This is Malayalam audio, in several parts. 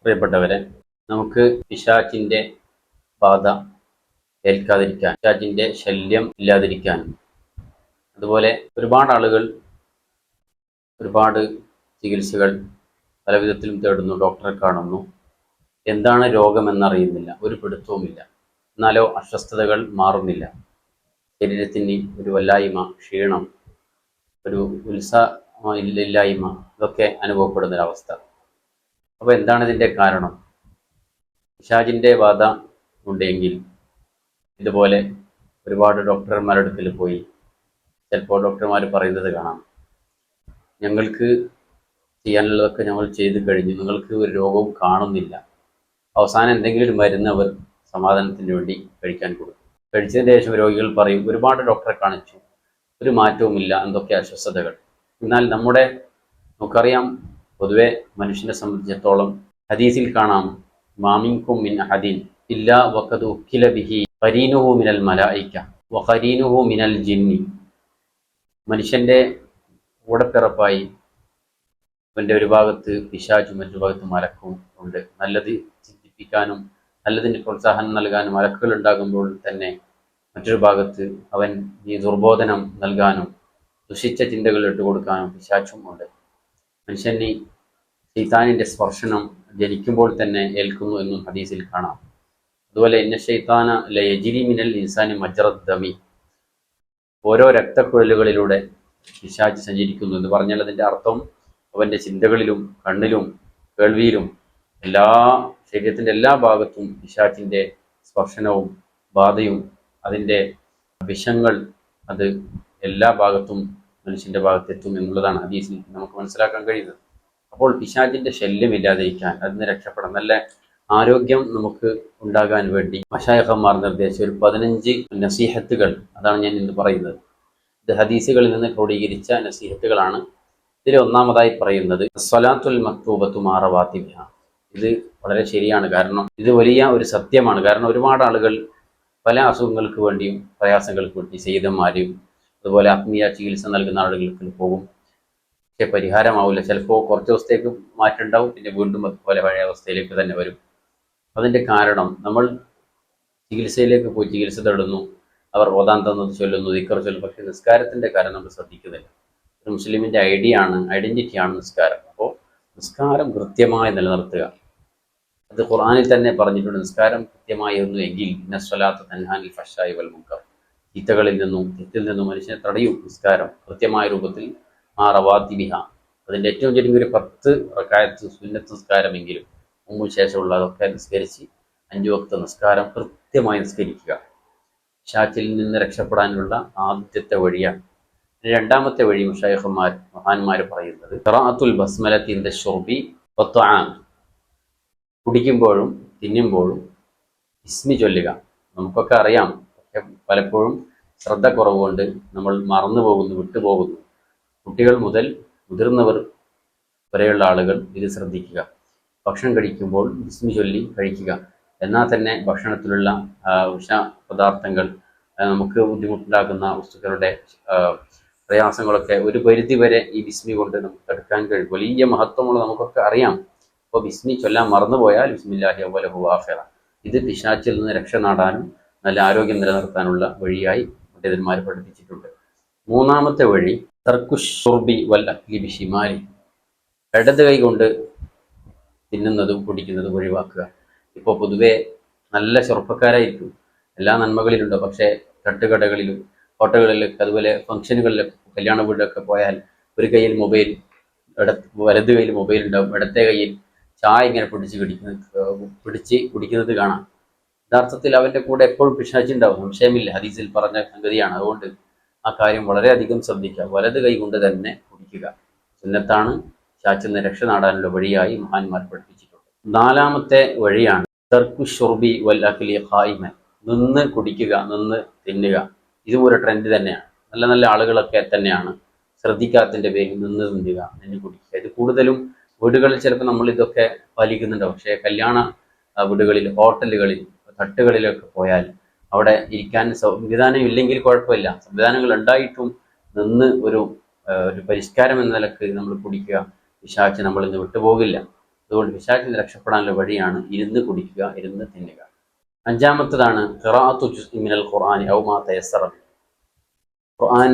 പ്രിയപ്പെട്ടവരെ, നമുക്ക് പിശാചിന്റെ ബാധ ഏൽക്കാതിരിക്കാൻ, പിശാചിന്റെ ശല്യം ഇല്ലാതിരിക്കാൻ, അതുപോലെ ഒരുപാട് ആളുകൾ ഒരുപാട് ചികിത്സകൾ പലവിധത്തിലും തേടുന്നു, ഡോക്ടറെ കാണുന്നു. എന്താണ് രോഗമെന്നറിയുന്നില്ല, ഒരു പിടുത്തവുമില്ല. എന്നാലോ അസ്വസ്ഥതകൾ മാറുന്നില്ല. ശരീരത്തിന് ഒരു വല്ലായ്മ, ക്ഷീണം, ഒരു ഉത്സാഹമില്ലായ്മ, ഇതൊക്കെ അനുഭവപ്പെടുന്നൊരവസ്ഥ. അപ്പോൾ എന്താണ് ഇതിൻ്റെ കാരണം? പിശാചിൻ്റെ ബാധ ഉണ്ടെങ്കിൽ ഇതുപോലെ ഒരുപാട് ഡോക്ടർമാരുടെ അടുക്കൽ പോയി ചിലപ്പോൾ ഡോക്ടർമാർ പറയുന്നത് കാണാം, ഞങ്ങൾക്ക് ചെയ്യാനുള്ളതൊക്കെ ഞങ്ങൾ ചെയ്തു കഴിഞ്ഞു, നിങ്ങൾക്ക് ഒരു രോഗവും കാണുന്നില്ല. അവസാനം എന്തെങ്കിലും ഒരു മരുന്ന് അവർ സമാധാനത്തിന് വേണ്ടി കഴിക്കാൻ കൊടുക്കും. കഴിച്ചതിന് ശേഷം രോഗികൾ പറയും, ഒരുപാട് ഡോക്ടറെ കാണിച്ചു, ഒരു മാറ്റവുമില്ല, എന്തൊക്കെ അസ്വസ്ഥതകൾ. എന്നാൽ നമുക്കറിയാം, പൊതുവെ മനുഷ്യനെ സംബന്ധിച്ചിടത്തോളം ഹദീസിൽ കാണാം, മാമിൻകും മിൻ അഹദിൻ ഇല്ലാ വഖദ് ഉക്കില ബിഹി ഖരീനുഹു മിനൽ മലായിക വഖരീനുഹു മിനൽ ജിന്നി. മനുഷ്യന്റെ കൂടപ്പിറപ്പായി അവൻ്റെ ഒരു ഭാഗത്ത് പിശാചും മറ്റൊരു ഭാഗത്ത് മലക്കും ഉണ്ട്. നല്ലത് ചിന്തിപ്പിക്കാനും നല്ലതിന് പ്രോത്സാഹനം നൽകാനും മലക്കുകൾ ഉണ്ടാകുമ്പോൾ തന്നെ മറ്റൊരു ഭാഗത്ത് അവൻ ഈ ദുർബോധനം നൽകാനും ദുഷിച്ച ചിന്തകൾ ഇട്ടുകൊടുക്കാനും പിശാചും ഉണ്ട്. മനുഷ്യന് ശൈത്താനിൻ്റെ സ്പർശനം ജനിക്കുമ്പോൾ തന്നെ ഏൽക്കുന്നു എന്നും ഹദീസിൽ കാണാം. അതുപോലെ ഇന്ന ശൈത്താന ലയജിരി മിനൽ ഇൻസാനി മജ്റദ് ദമി, ഓരോ രക്തക്കുഴലുകളിലൂടെ പിശാച് സഞ്ചരിക്കുന്നു എന്ന് പറഞ്ഞാൽ അതിൻ്റെ അർത്ഥം അവൻ്റെ ചിന്തകളിലും കണ്ണിലും കേൾവിയിലും ശരീരത്തിൻ്റെ എല്ലാ ഭാഗത്തും പിശാചിൻ്റെ സ്പർശനവും ബാധയും അതിൻ്റെ വിഷങ്ങൾ അത് എല്ലാ ഭാഗത്തും മനുഷ്യൻ്റെ ഭാഗത്തെത്തും എന്നുള്ളതാണ് ഹദീസിൽ നമുക്ക് മനസ്സിലാക്കാൻ കഴിയുന്നത്. അപ്പോൾ പിശാചിൻ്റെ ശല്യമില്ലാതിരിക്കാൻ, അതിന് രക്ഷപ്പെടാൻ, നല്ല ആരോഗ്യം നമുക്ക് ഉണ്ടാകാൻ വേണ്ടി മശായിഖന്മാർ നിർദ്ദേശിച്ച ഒരു 15 നസീഹത്തുകൾ, അതാണ് ഞാൻ ഇന്ന് പറയുന്നത്. ഇത് ഹദീസുകളിൽ നിന്ന് ക്രോഡീകരിച്ച നസീഹത്തുകളാണ്. ഇതിൽ ഒന്നാമതായി പറയുന്നത് സ്വലാത്തുൽ മക്തൂബത്തു മാ റവാത്തിബിഹ. ഇത് വളരെ ശരിയാണ്, കാരണം ഇത് വലിയ ഒരു സത്യമാണ്. കാരണം ഒരുപാട് ആളുകൾ പല അസുഖങ്ങൾക്ക് വേണ്ടിയും പ്രയാസങ്ങൾക്ക് വേണ്ടി സയ്യിദന്മാരെയും അതുപോലെ ആത്മീയ ചികിത്സ നൽകുന്ന ആളുകൾക്ക് പോകും. പക്ഷെ പരിഹാരമാവില്ല. ചിലപ്പോൾ കുറച്ച് ദിവസത്തേക്ക് മാറ്റമുണ്ടാവും, പിന്നെ വീണ്ടും അതുപോലെ പഴയ അവസ്ഥയിലേക്ക് തന്നെ വരും. അതിൻ്റെ കാരണം നമ്മൾ ചികിത്സയിലേക്ക് പോയി ചികിത്സ തേടുന്നു, അവർ ഓതാൻ തന്നത് ചൊല്ലുന്നു, ദിക്ർ ചൊല്ലുന്നു, പക്ഷേ നിസ്കാരത്തിൻ്റെ കാര്യം നമ്മൾ ശ്രദ്ധിക്കുന്നില്ല. ഒരു മുസ്ലിമിൻ്റെ ഐഡൻറ്റിറ്റിയാണ് നിസ്കാരം. അപ്പോൾ നിസ്കാരം കൃത്യമായി നിലനിർത്തുക. അത് ഖുർആനിൽ തന്നെ പറഞ്ഞിട്ടുണ്ട്, നിസ്കാരം കൃത്യമായിരുന്നു എങ്കിൽ ഇന്ന സ്വലാത്ത് തൻഹാനിൽ ഫഹ്ശാഇ വൽ മുൻകർ, ചീത്തകളിൽ നിന്നും തെറ്റിൽ നിന്നും മനുഷ്യനെ തടയും നിസ്കാരം കൃത്യമായ രൂപത്തിൽ. ആ റവാത്തിബിഹ, അതിൻ്റെ ഏറ്റവും ചുരുങ്ങി ഒരു 10 റക്അത്ത് സുന്നത്ത് നിസ്കാരമെങ്കിലും മുമ്പും ശേഷമുള്ളതൊക്കെ നിസ്കരിച്ച് 5 വക്ത് നിസ്കാരം കൃത്യമായി നിസ്കരിക്കുക പിശാചിൽ നിന്ന് രക്ഷപ്പെടാനുള്ള ആദ്യത്തെ വഴിയാണ്. രണ്ടാമത്തെ വഴി മഹാന്മാർ പറയുന്നത് ഖിറാഅത്തുൽ ബസ്മലത്തി ഇൻദ ശുർബി വത്ത്ആം, കുടിക്കുമ്പോഴും തിന്നുമ്പോഴും ബിസ്മി ചൊല്ലുക. നമുക്കൊക്കെ അറിയാം, പക്ഷെ പലപ്പോഴും ശ്രദ്ധ കുറവുകൊണ്ട് നമ്മൾ മറന്നു പോകുന്നു, വിട്ടുപോകുന്നു. കുട്ടികൾ മുതൽ മുതിർന്നവർ വരെയുള്ള ആളുകൾ ഇത് ശ്രദ്ധിക്കുക. ഭക്ഷണം കഴിക്കുമ്പോൾ ബിസ്മി ചൊല്ലി കഴിക്കുക. എന്നാൽ തന്നെ ഭക്ഷണത്തിലുള്ള വിഷ പദാർത്ഥങ്ങൾ, നമുക്ക് ബുദ്ധിമുട്ടുണ്ടാക്കുന്ന വസ്തുക്കളുടെ പ്രയാസങ്ങളൊക്കെ ഒരു പരിധി വരെ ഈ ബിസ്മി കൊണ്ട് നമുക്ക് തടുക്കാൻ കഴിയും. വലിയ മഹത്വമുള്ള നമുക്കൊക്കെ അറിയാം. അപ്പോൾ ബിസ്മി ചൊല്ലാൻ മറന്നുപോയാൽ ബിസ്മില്ലാഹി അവ്വലഹു വആഖിറഹു, ഇത് പിശാചിൽ നിന്ന് രക്ഷ നേടാനും നല്ല ആരോഗ്യം നിലനിർത്താനുള്ള വഴിയായി പണ്ഡിതന്മാർ പഠിപ്പിച്ചിട്ടുണ്ട്. മൂന്നാമത്തെ വഴി തർക്കുശുർബി വൽ അക്ലി ബിശിമാലി, ഇടത് കൈ കൊണ്ട് തിന്നുന്നതും കുടിക്കുന്നതും ഒഴിവാക്കുക. ഇപ്പോൾ പൊതുവെ നല്ല ചെറുപ്പക്കാരായിരിക്കും, എല്ലാ നന്മകളിലുണ്ടോ, പക്ഷേ തട്ടുകടകളിലും ഹോട്ടലുകളിലൊക്കെ അതുപോലെ ഫംഗ്ഷനുകളിലൊക്കെ കല്യാണ വീട്ടിലൊക്കെ പോയാൽ ഒരു കയ്യിൽ മൊബൈൽ, വലത് കയ്യിൽ മൊബൈൽ ഉണ്ടാവും, ഇടത്തെ കയ്യിൽ ചായ ഇങ്ങനെ പിടിച്ച് കുടിക്കുന്നത് കാണാം. യഥാർത്ഥത്തിൽ അവൻ്റെ കൂടെ എപ്പോഴും പിശാചുണ്ടാവും, സംശയമില്ല, ഹദീസിൽ പറഞ്ഞ സംഗതിയാണ്. അതുകൊണ്ട് ആ കാര്യം വളരെയധികം ശ്രദ്ധിക്കുക. വലത് കൈ കൊണ്ട് തന്നെ കുടിക്കുക സുന്നത്താണ്. പിശാചിൽ നിന്ന് രക്ഷ നേടാനുള്ള വഴിയായി മഹാന്മാർ പഠിപ്പിച്ചിട്ടുണ്ട്. നാലാമത്തെ വഴിയാണ് തർക്കു ഷുർബി വൽ അക്ലി ഖായിമൻ, നിന്ന് കുടിക്കുക, നിന്ന് തിന്നുക. ഇതും ഒരു ട്രെൻഡ് തന്നെയാണ്. നല്ല നല്ല ആളുകളൊക്കെ തന്നെയാണ് ശ്രദ്ധിക്കാത്തതിൻ്റെ പേരിൽ നിന്ന് തിന്നുക, നിന്ന് കുടിക്കുക. ഇത് കൂടുതലും വീടുകളിൽ ചിലപ്പോൾ നമ്മൾ ഇതൊക്കെ പാലിക്കുന്നുണ്ടാവും. പക്ഷേ കല്യാണ വീടുകളിൽ, ഹോട്ടലുകളിൽ, തട്ടുകളിലൊക്കെ പോയാൽ അവിടെ ഇരിക്കാൻ സംവിധാനം ഇല്ലെങ്കിൽ കുഴപ്പമില്ല, സംവിധാനങ്ങൾ ഉണ്ടായിട്ടും നിന്ന് ഒരു പരിഷ്കാരം എന്ന നിലക്ക് നമ്മൾ കുടിക്കുക, പിശാച് നമ്മളിന്ന് വിട്ടുപോകില്ല. അതുകൊണ്ട് പിശാചിൽ നിന്ന് രക്ഷപ്പെടാനുള്ള വഴിയാണ് ഇരുന്ന് കുടിക്കുക, ഇരുന്ന് തിന്നുക. അഞ്ചാമത്തതാണ് ഖിറാഅത്തു ജുസ്ഇ മിനൽ ഖുർആനി ഔ മാ തയസ്സറ മിൻഹു. ഖുർആൻ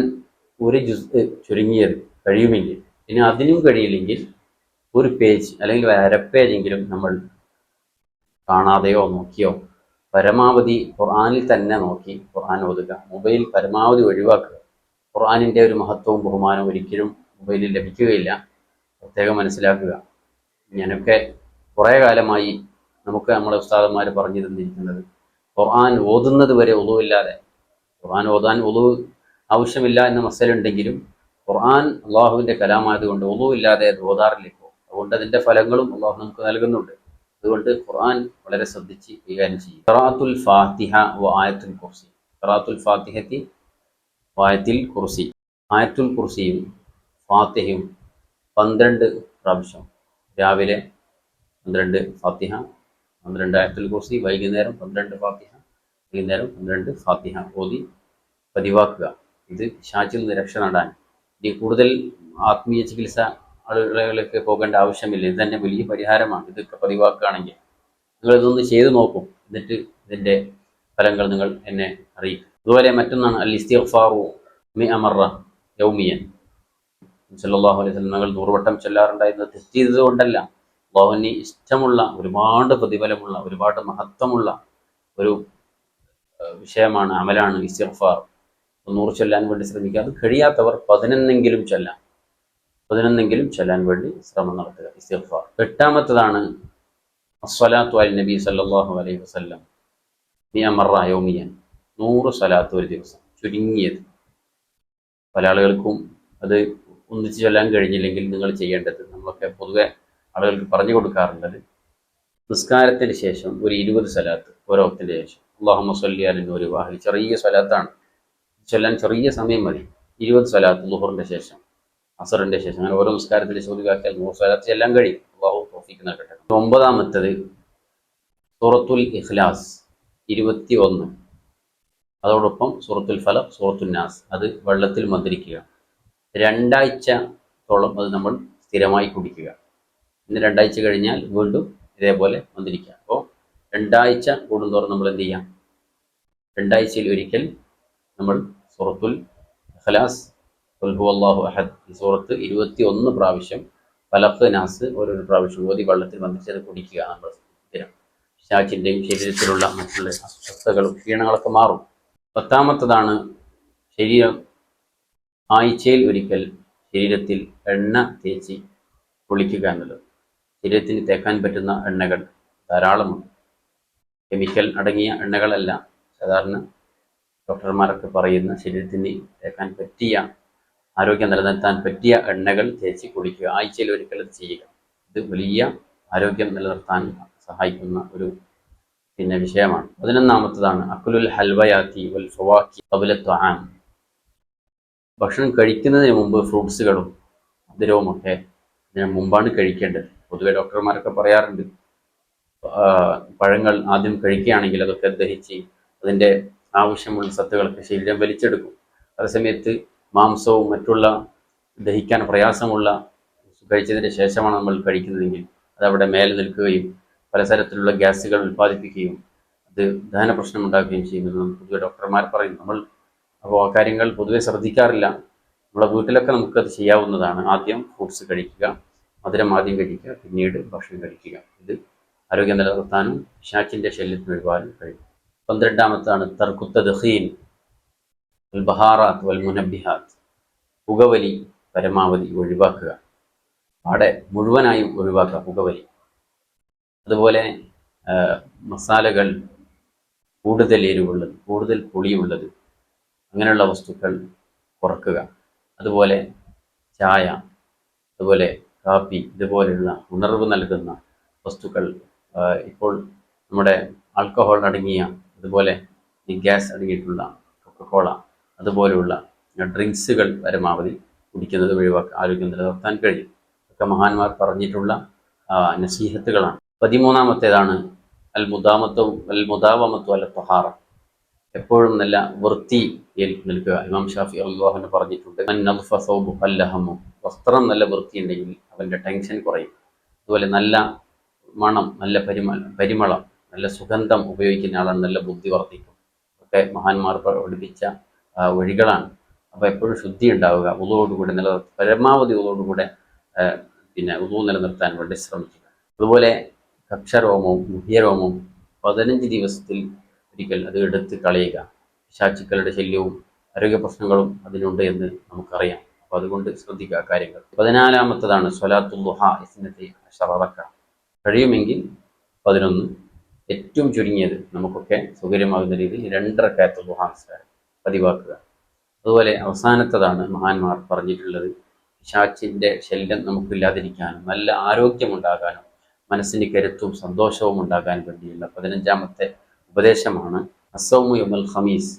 ഒരു ജുസ് ചുരുങ്ങിയത് കഴിയുമെങ്കിൽ, ഇനി അതിനും കഴിയില്ലെങ്കിൽ ഒരു പേജ് അല്ലെങ്കിൽ ഒരു അര പേജെങ്കിലും നമ്മൾ കാണാതെയോ നോക്കിയോ പരമാവധി ഖുർആനിൽ തന്നെ നോക്കി ഖുർആൻ ഓതുക. മൊബൈൽ പരമാവധി ഒഴിവാക്കുക. ഖുർആനിൻ്റെ ഒരു മഹത്വവും ബഹുമാനവും ഒരിക്കലും മൊബൈലിൽ ലഭിക്കുകയില്ല. പ്രത്യേകം മനസ്സിലാക്കുക. ഞാനൊക്കെ കുറേ കാലമായി നമുക്ക് നമ്മളെ ഉസ്താദന്മാർ പറഞ്ഞു തന്നിരിക്കുന്നത് ഖുർആൻ ഓതുന്നത് വരെ ഒളുവില്ലാതെ, ഖുർആൻ ഓതാൻ ഒളു ആവശ്യമില്ല എന്ന മസലുണ്ടെങ്കിലും ഖുർആൻ അള്ളാഹുവിൻ്റെ കലാമായതുകൊണ്ട് ഒളുവില്ലാതെ അത് ഓതാറില്ല ഇപ്പോൾ. അതുകൊണ്ട് അതിൻ്റെ ഫലങ്ങളും അള്ളാഹു നമുക്ക് നൽകുന്നുണ്ട്. അതുകൊണ്ട് ഖുർആൻ വളരെ ശ്രദ്ധിച്ച് കൈകാര്യം ചെയ്യും. ഖിറാഅത്തുൽ ഫാത്തിഹ വ ആയത്തുൽ കുർസി. ഖിറാഅത്തുൽ ഫാത്തിഹത്തി വ ആയത്തുൽ കുർസി. ആയത്തുൽ കുർസിയും ഫാത്തിഹയും 12 പ്രാവശ്യം, രാവിലെ 12 ഫാത്തിഹ, 12 ആയത്തുൽ കുർസി, വൈകുന്നേരം 12 ഫാത്തിഹ, വൈകുന്നേരം 12 ഫാത്തിഹ ഓതി പതിവാക്കുക. ഇത് പിശാചിൽ നിന്ന് രക്ഷ നേടാൻ. ഇനി കൂടുതൽ ആത്മീയ ചികിത്സ ആളുകളിലേക്ക് പോകേണ്ട ആവശ്യമില്ല. ഇത് തന്നെ വലിയ പരിഹാരമാണ്. ഇതൊക്കെ പതിവാക്കുകയാണെങ്കിൽ നിങ്ങൾ ഇതൊന്ന് ചെയ്തു നോക്കും. എന്നിട്ട് ഇതിൻ്റെ ഫലങ്ങൾ നിങ്ങൾ എന്നെ അറിയിക്കും. അതുപോലെ മറ്റൊന്നാണ് അൽ ഇസ്തിഗ്ഫാറു മിഅ മറ യൗമിയൻ. സല്ലല്ലാഹു അലൈഹി വസല്ലം ഞങ്ങൾ 100 വട്ടം ചൊല്ലാറുണ്ടായിരുന്നത് തെറ്റ് ചെയ്തത് കൊണ്ടല്ല. അല്ലാഹുവിന് ഇഷ്ടമുള്ള, ഒരുപാട് പ്രതിഫലമുള്ള, ഒരുപാട് മഹത്വമുള്ള ഒരു വിഷയമാണ്, അമലാണ് ഇസ്തിഗ്ഫാർ. 100 ചൊല്ലാൻ വേണ്ടി ശ്രമിക്കുക. അത് കഴിയാത്തവർ 11എങ്കിലും ചൊല്ലാം. 11എങ്കിലും ചൊല്ലാൻ വേണ്ടി ശ്രമം നടത്തുക. ഇസ്തിഗ്ഫാർ. 8ാമത്തതാണ് അസ്സലാത്തു അലൻ നബി സല്ലല്ലാഹു അലൈഹി വസല്ലം മിഅ മറ യൗമിയൻ. 100 സ്വലാത്ത് ഒരു ദിവസം, ചുരുങ്ങിയത്. പല ആളുകൾക്കും അത് ഒന്നിച്ച് ചൊല്ലാൻ കഴിഞ്ഞില്ലെങ്കിൽ നിങ്ങൾ ചെയ്യേണ്ടത്, നമ്മളൊക്കെ പൊതുവെ ആളുകൾക്ക് പറഞ്ഞു കൊടുക്കാറുള്ളത്, നിസ്കാരത്തിന് ശേഷം ഒരു 20 സ്വലാത്ത് ഓരോ വക്തിൻ്റെ ശേഷം, അല്ലാഹുമ്മ സ്വല്ലി അലൻ നൂരി വാഹിദ്, ചെറിയ സ്വലാത്താണ്, ചൊല്ലാൻ ചെറിയ സമയം മതി. 20 സ്വലാത്ത് ളുഹറിൻ്റെ ശേഷം, അസറിൻ്റെ ശേഷം, അങ്ങനെ ഓരോ നിസ്കാരത്തിൻ്റെ ചോദ്യമാക്കിയാൽ 100 സ്വലാത്ത് ചെല്ലാൻ കഴിയും. അല്ലാഹു തൗഫീഖ് നൽകട്ടെ. 9ാമത്തത് സൂറത്തുൽ ഇഖ്ലാസ് 21. അതോടൊപ്പം സൂറത്തുൽ ഫലഖ്, സൂറത്തുൽ നാസ്, അത് വെള്ളത്തിൽ മന്ത്രിക്കുക. 2 ആഴ്ചത്തോളം അത് നമ്മൾ സ്ഥിരമായി കുടിക്കുക. പിന്നെ 2 ആഴ്ച കഴിഞ്ഞാൽ വീണ്ടും ഇതേപോലെ മന്ത്രിക്കുക. അപ്പോൾ 2 ആഴ്ച കൂടുന്തോറും നമ്മൾ എന്ത് ചെയ്യാം? 2 ആഴ്ചയിൽ ഒരിക്കൽ നമ്മൾ സൂറത്തുൽ ഇഖ്ലാസ്, ഖുൽ ഹുവല്ലാഹു അഹദ്, ഈ സൂറത്ത് 21 പ്രാവശ്യം, ഫലഖ്, നാസ് ഓരോരോ പ്രാവശ്യം ഓതി വെള്ളത്തിൽ മന്ത്രിച്ചത് കുടിക്കുക. നമ്മൾ സ്ഥിരം പിശാചിൻ്റെയും ശരീരത്തിലുള്ള മറ്റുള്ള അസ്വസ്ഥതകളും ക്ഷീണങ്ങളൊക്കെ മാറും. 10ാമത്തതാണ് ശരീരം ആഴ്ചയിൽ ഒരിക്കൽ ശരീരത്തിൽ എണ്ണ തേച്ച് കുളിക്കുക എന്നുള്ളത്. ശരീരത്തിന് തേക്കാൻ പറ്റുന്ന എണ്ണകൾ ധാരാളമുണ്ട്. കെമിക്കൽ അടങ്ങിയ എണ്ണകളല്ല, സാധാരണ ഡോക്ടർമാരൊക്കെ പറയുന്ന ശരീരത്തിന് തേക്കാൻ പറ്റിയ, ആരോഗ്യം നിലനിർത്താൻ പറ്റിയ എണ്ണകൾ തേച്ച് കുളിക്കുക. ആഴ്ചയിൽ ഒരിക്കൽ അത് ചെയ്യുക. ഇത് വലിയ ആരോഗ്യം നിലനിർത്താൻ സഹായിക്കുന്ന ഒരു വിഷയമാണ്. 11ാമത്തതാണ് അക്കുലുൽ ഹൽവയാത്തി വൽ ഫവാക്കി ഖബ്ല ത്വആം. ഭക്ഷണം കഴിക്കുന്നതിന് മുമ്പ് ഫ്രൂട്ട്സുകളും മധുരവുമൊക്കെ ഇതിന് മുമ്പാണ് കഴിക്കേണ്ടത്. പൊതുവെ ഡോക്ടർമാരൊക്കെ പറയാറുണ്ട്, പഴങ്ങൾ ആദ്യം കഴിക്കുകയാണെങ്കിൽ അതൊക്കെ ദഹിച്ച് അതിൻ്റെ ആവശ്യമുള്ള സത്തുകളൊക്കെ ശരീരം വലിച്ചെടുക്കും. അതേസമയത്ത് മാംസവും മറ്റുള്ള ദഹിക്കാൻ പ്രയാസമുള്ള കഴിച്ചതിന് ശേഷമാണ് നമ്മൾ കഴിക്കുന്നതെങ്കിൽ അതവിടെ മേലെ നിൽക്കുകയും പലതരത്തിലുള്ള ഗ്യാസുകൾ ഉൽപ്പാദിപ്പിക്കുകയും അത് ദഹന പ്രശ്നം ഉണ്ടാക്കുകയും ചെയ്യുമെന്ന് പൊതുവെ ഡോക്ടർമാർ പറയും. നമ്മൾ അപ്പോൾ ആ കാര്യങ്ങൾ പൊതുവെ ശ്രദ്ധിക്കാറില്ല. നമ്മളെ വീട്ടിലൊക്കെ നമുക്കത് ചെയ്യാവുന്നതാണ്. ആദ്യം ഫ്രൂട്ട്സ് കഴിക്കുക, മധുരം ആദ്യം കഴിക്കുക, പിന്നീട് ഭക്ഷണം കഴിക്കുക. ഇത് ആരോഗ്യം നിലനിർത്താനും പിശാചിൻ്റെ ശല്യത്തിന് ഒഴിവാനും കഴിയും. 12ാമത്താണ് തർക്കു തദ്ഖീൻ വൽ ബഹാറാത്ത് വൽ മുനബ്ബിഹാത്ത്. പുകവലി പരമാവധി ഒഴിവാക്കുക. അവിടെ മുഴുവനായും ഒഴിവാക്കുക പുകവലി. അതുപോലെ മസാലകൾ, കൂടുതൽ എരിവുള്ളത്, കൂടുതൽ പുളിയുള്ളത്, അങ്ങനെയുള്ള വസ്തുക്കൾ കുറക്കുക. അതുപോലെ ചായ, അതുപോലെ കാപ്പി, ഇതുപോലെയുള്ള ഉണർവ് നൽകുന്ന വസ്തുക്കൾ, ഇപ്പോൾ നമ്മുടെ ആൽക്കഹോൾ അടങ്ങിയ, അതുപോലെ ഗ്യാസ് അടങ്ങിയിട്ടുള്ള കൊക്കക്കോള, അതുപോലെയുള്ള ഡ്രിങ്ക്സുകൾ പരമാവധി കുടിക്കുന്നത് ഒഴിവാക്കുക. ആരോഗ്യം നിലനിർത്താൻ കഴിയും. ഒക്കെ മഹാന്മാർ പറഞ്ഞിട്ടുള്ള നസീഹത്തുകളാണ്. 13ാമത്തേതാണ് അൽ മുദാവമത്തു അല ത്വഹാറ. എപ്പോഴും നല്ല വൃത്തിയിൽ നിൽക്കുക. ഇമാം ഷാഫി അള്ളാഹുവിനെ പറഞ്ഞിട്ടുണ്ട്, മൻ നദ്ഫ സൗബു ഖല്ലഹമു. വസ്ത്രം നല്ല വൃത്തിയുണ്ടെങ്കിൽ അവൻ്റെ ടെൻഷൻ കുറയും. അതുപോലെ നല്ല മണം, നല്ല പരിമളം, നല്ല സുഗന്ധം ഉപയോഗിക്കുന്ന ആളാണ്, നല്ല ബുദ്ധി വർദ്ധിക്കും. ഒക്കെ മഹാന്മാർ പഠിപ്പിച്ച വഴികളാണ്. അപ്പോൾ എപ്പോഴും ശുദ്ധി ഉണ്ടാവുക, ഉളവോടുകൂടെ പരമാവധി ഉളവോടുകൂടെ ഉളു നിലനിർത്താൻ വേണ്ടി ശ്രമിക്കുക. അതുപോലെ കക്ഷരോമവും മുഖ്യരോമവും 15 ദിവസത്തിൽ ഒരിക്കൽ അത് എടുത്ത് കളയുക. പിശാചുക്കളുടെ ശല്യവും ആരോഗ്യ പ്രശ്നങ്ങളും അതിനുണ്ട് എന്ന് നമുക്കറിയാം. അപ്പോൾ അതുകൊണ്ട് ശ്രദ്ധിക്കുക കാര്യങ്ങൾ. 14-ാമത്തതാണ് സ്വലാത്തുൽ ദുഹാ ഇസ്നതി അശറ റക്അ. കഴിയുമെങ്കിൽ 11, ഏറ്റവും ചുരുങ്ങിയത് നമുക്കൊക്കെ സൗകര്യമാകുന്ന രീതിയിൽ 2 റക്അത്ത് ദുഹാ നിസ്കാരം പതിവാക്കുക. അതുപോലെ അവസാനത്തതാണ് മഹാന്മാർ പറഞ്ഞിട്ടുള്ളത്, പിശാചിൻ്റെ ശല്യം നമുക്കില്ലാതിരിക്കാനും നല്ല ആരോഗ്യമുണ്ടാകാനും മനസ്സിന് കരുത്തും സന്തോഷവും ഉണ്ടാകാൻ വേണ്ടിയുള്ള 15-ാമത്തെ ഉപദേശമാണ് അസ്സൗമു യൗമൽ ഖമീസ്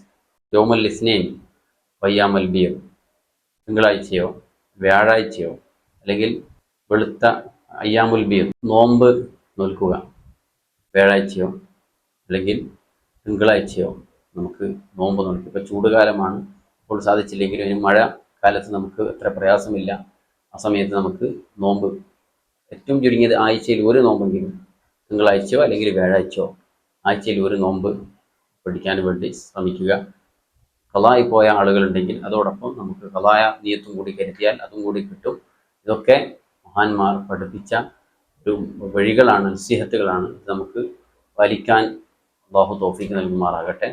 യൗമൽ ഇസ്നൈൻ വയ്യാമൽ ബീർ. തിങ്കളാഴ്ചയോ വ്യാഴാഴ്ചയോ അല്ലെങ്കിൽ വെളുത്ത അയ്യാമുൽ ബീർ നോമ്പ് നോൽക്കുക. വ്യാഴാഴ്ചയോ അല്ലെങ്കിൽ തിങ്കളാഴ്ചയോ നമുക്ക് നോമ്പ് നോൽക്കുക. ഇപ്പോൾ ചൂടുകാലമാണ്, ഇപ്പോൾ സാധിച്ചില്ലെങ്കിലും ഇനി മഴ കാലത്ത് നമുക്ക് അത്ര പ്രയാസമില്ല. ആ സമയത്ത് നമുക്ക് നോമ്പ് ഏറ്റവും ചുരുങ്ങിയത് ആഴ്ചയിൽ 1 നോമ്പെങ്കിലും, തിങ്കളാഴ്ചയോ അല്ലെങ്കിൽ വ്യാഴാഴ്ചയോ ആഴ്ചയിൽ 1 നോമ്പ് പിടിക്കാൻ വേണ്ടി ശ്രമിക്കുക. ഖളായി പോയ ആളുകളുണ്ടെങ്കിൽ അതോടൊപ്പം നമുക്ക് ഖളായ നിയത്തും കൂടി കരുതിയാൽ അതും കൂടി കിട്ടും. ഇതൊക്കെ മഹാന്മാർ പഠിപ്പിച്ച ഒരു വഴികളാണ്, നസീഹത്തുകളാണ്. ഇത് നമുക്ക് പാലിക്കാൻ അല്ലാഹു തൗഫീഖ് നൽകുമാറാകട്ടെ.